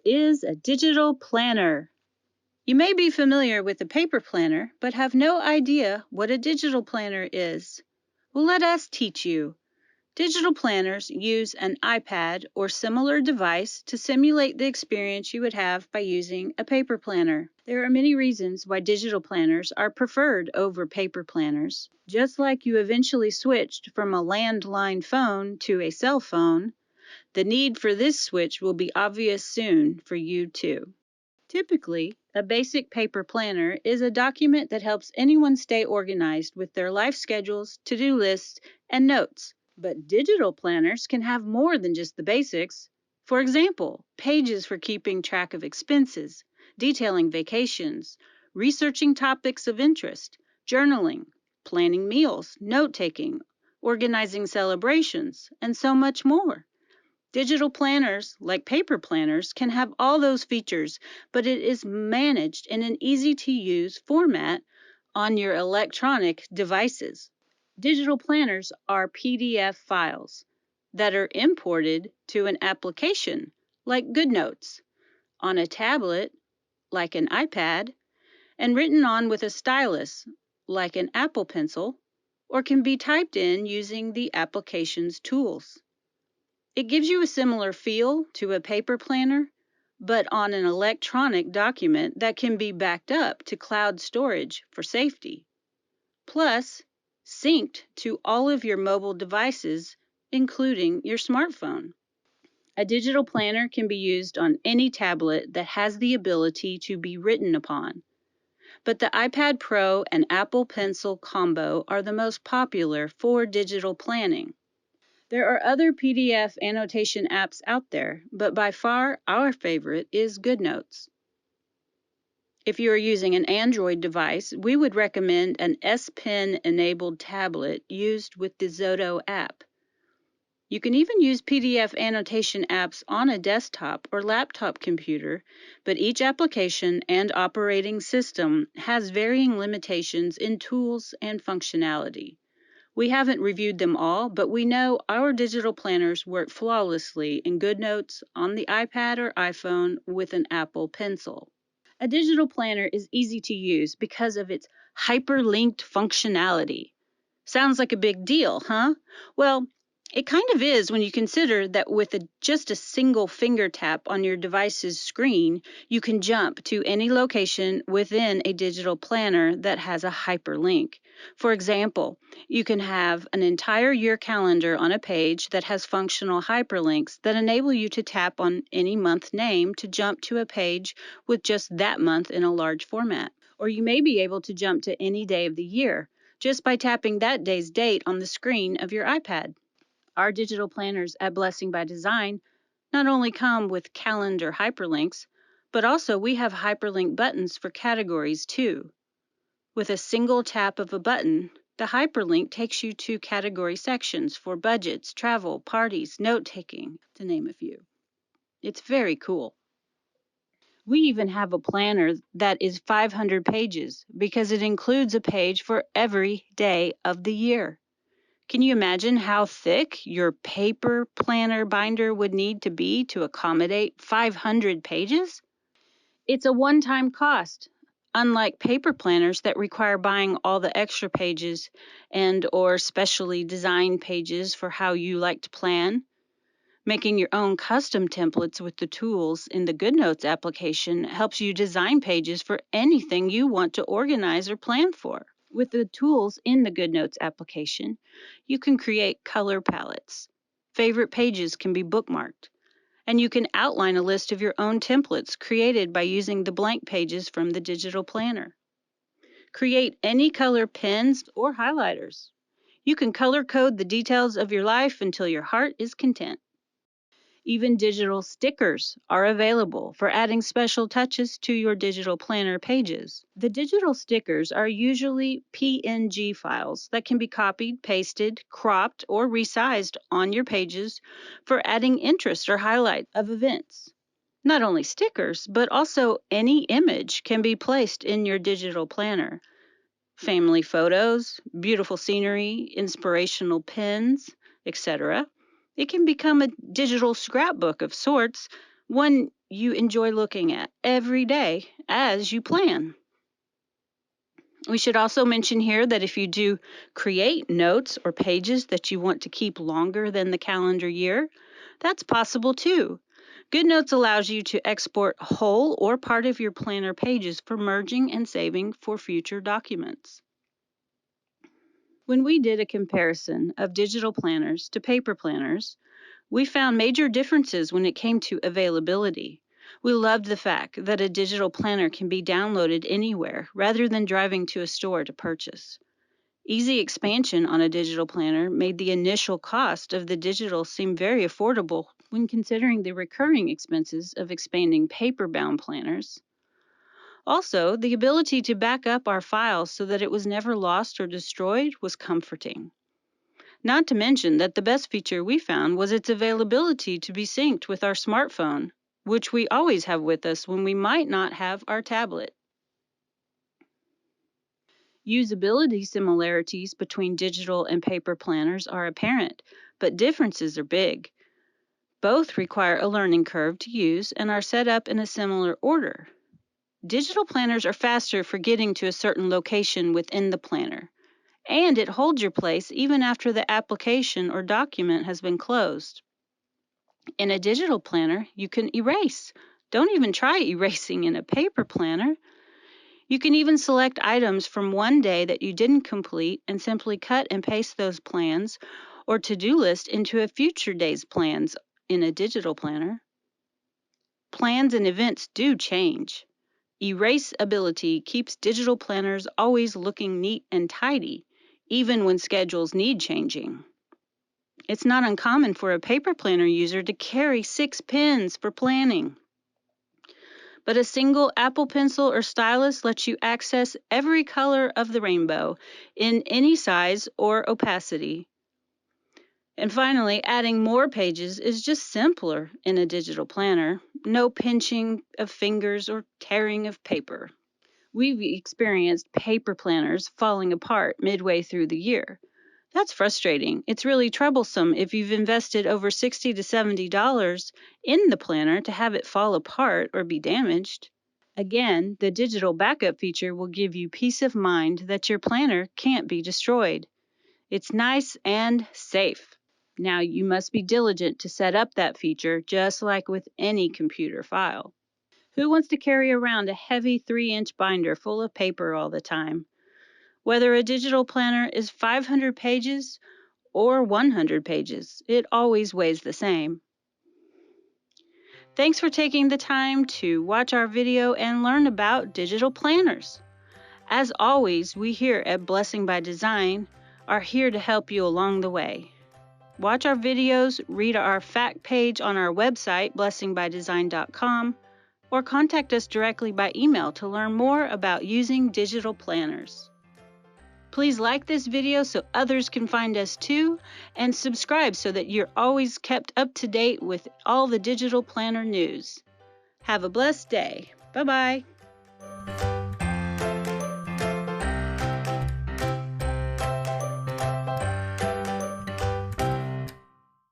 is a digital planner? You may be familiar with a paper planner, but have no idea what a digital planner is. Well, let us teach you. Digital planners use an iPad or similar device to simulate the experience you would have by using a paper planner. There are many reasons why digital planners are preferred over paper planners. Just like you eventually switched from a landline phone to a cell phone, the need for this switch will be obvious soon for you too. Typically, a basic paper planner is a document that helps anyone stay organized with their life schedules, to-do lists, and notes. But digital planners can have more than just the basics. For example, pages for keeping track of expenses, detailing vacations, researching topics of interest, journaling, planning meals, note-taking, organizing celebrations, and so much more. Digital planners, like paper planners, can have all those features, but it is managed in an easy-to-use format on your electronic devices. Digital planners are PDF files that are imported to an application, like GoodNotes, on a tablet, like an iPad, and written on with a stylus, like an Apple Pencil, or can be typed in using the application's tools. It gives you a similar feel to a paper planner, but on an electronic document that can be backed up to cloud storage for safety. Plus, synced to all of your mobile devices, including your smartphone. A digital planner can be used on any tablet that has the ability to be written upon. But the iPad Pro and Apple Pencil combo are the most popular for digital planning. There are other PDF annotation apps out there, but by far our favorite is GoodNotes. If you are using an Android device, we would recommend an S Pen-enabled tablet used with the Zoto app. You can even use PDF annotation apps on a desktop or laptop computer, but each application and operating system has varying limitations in tools and functionality. We haven't reviewed them all, but we know our digital planners work flawlessly in GoodNotes on the iPad or iPhone with an Apple Pencil. A digital planner is easy to use because of its hyperlinked functionality. Sounds like a big deal, huh? Well, it kind of is when you consider that with just a single finger tap on your device's screen, you can jump to any location within a digital planner that has a hyperlink. For example, you can have an entire year calendar on a page that has functional hyperlinks that enable you to tap on any month name to jump to a page with just that month in a large format. Or you may be able to jump to any day of the year just by tapping that day's date on the screen of your iPad. Our digital planners at Blessing by Design not only come with calendar hyperlinks, but also we have hyperlink buttons for categories too. With a single tap of a button, the hyperlink takes you to category sections for budgets, travel, parties, note-taking, to name a few. It's very cool. We even have a planner that is 500 pages because it includes a page for every day of the year. Can you imagine how thick your paper planner binder would need to be to accommodate 500 pages? It's a one-time cost, unlike paper planners that require buying all the extra pages and or specially designed pages for how you like to plan. Making your own custom templates with the tools in the GoodNotes application helps you design pages for anything you want to organize or plan for. With the tools in the GoodNotes application, you can create color palettes. Favorite pages can be bookmarked, and you can outline a list of your own templates created by using the blank pages from the digital planner. Create any color pens or highlighters. You can color code the details of your life until your heart is content. Even digital stickers are available for adding special touches to your digital planner pages. The digital stickers are usually PNG files that can be copied, pasted, cropped, or resized on your pages for adding interest or highlight of events. Not only stickers, but also any image can be placed in your digital planner. Family photos, beautiful scenery, inspirational pins, etc. It can become a digital scrapbook of sorts, one you enjoy looking at every day as you plan. We should also mention here that if you do create notes or pages that you want to keep longer than the calendar year, that's possible too. GoodNotes allows you to export whole or part of your planner pages for merging and saving for future documents. When we did a comparison of digital planners to paper planners, we found major differences when it came to availability. We loved the fact that a digital planner can be downloaded anywhere rather than driving to a store to purchase. Easy expansion on a digital planner made the initial cost of the digital seem very affordable when considering the recurring expenses of expanding paper-bound planners. Also, the ability to back up our files so that it was never lost or destroyed was comforting. Not to mention that the best feature we found was its availability to be synced with our smartphone, which we always have with us when we might not have our tablet. Usability similarities between digital and paper planners are apparent, but differences are big. Both require a learning curve to use and are set up in a similar order. Digital planners are faster for getting to a certain location within the planner, and it holds your place even after the application or document has been closed. In a digital planner, you can erase. Don't even try erasing in a paper planner. You can even select items from one day that you didn't complete and simply cut and paste those plans or to-do list into a future day's plans in a digital planner. Plans and events do change. Erasability keeps digital planners always looking neat and tidy, even when schedules need changing. It's not uncommon for a paper planner user to carry 6 pens for planning. But a single Apple Pencil or stylus lets you access every color of the rainbow in any size or opacity. And finally, adding more pages is just simpler in a digital planner. No pinching of fingers or tearing of paper. We've experienced paper planners falling apart midway through the year. That's frustrating. It's really troublesome if you've invested over $60 to $70 in the planner to have it fall apart or be damaged. Again, the digital backup feature will give you peace of mind that your planner can't be destroyed. It's nice and safe. Now, you must be diligent to set up that feature, just like with any computer file. Who wants to carry around a heavy 3-inch binder full of paper all the time? Whether a digital planner is 500 pages or 100 pages, it always weighs the same. Thanks for taking the time to watch our video and learn about digital planners. As always, we here at Blessing by Design are here to help you along the way. Watch our videos, read our fact page on our website, blessingbydesign.com, or contact us directly by email to learn more about using digital planners. Please like this video so others can find us too, and subscribe so that you're always kept up to date with all the digital planner news. Have a blessed day. Bye-bye.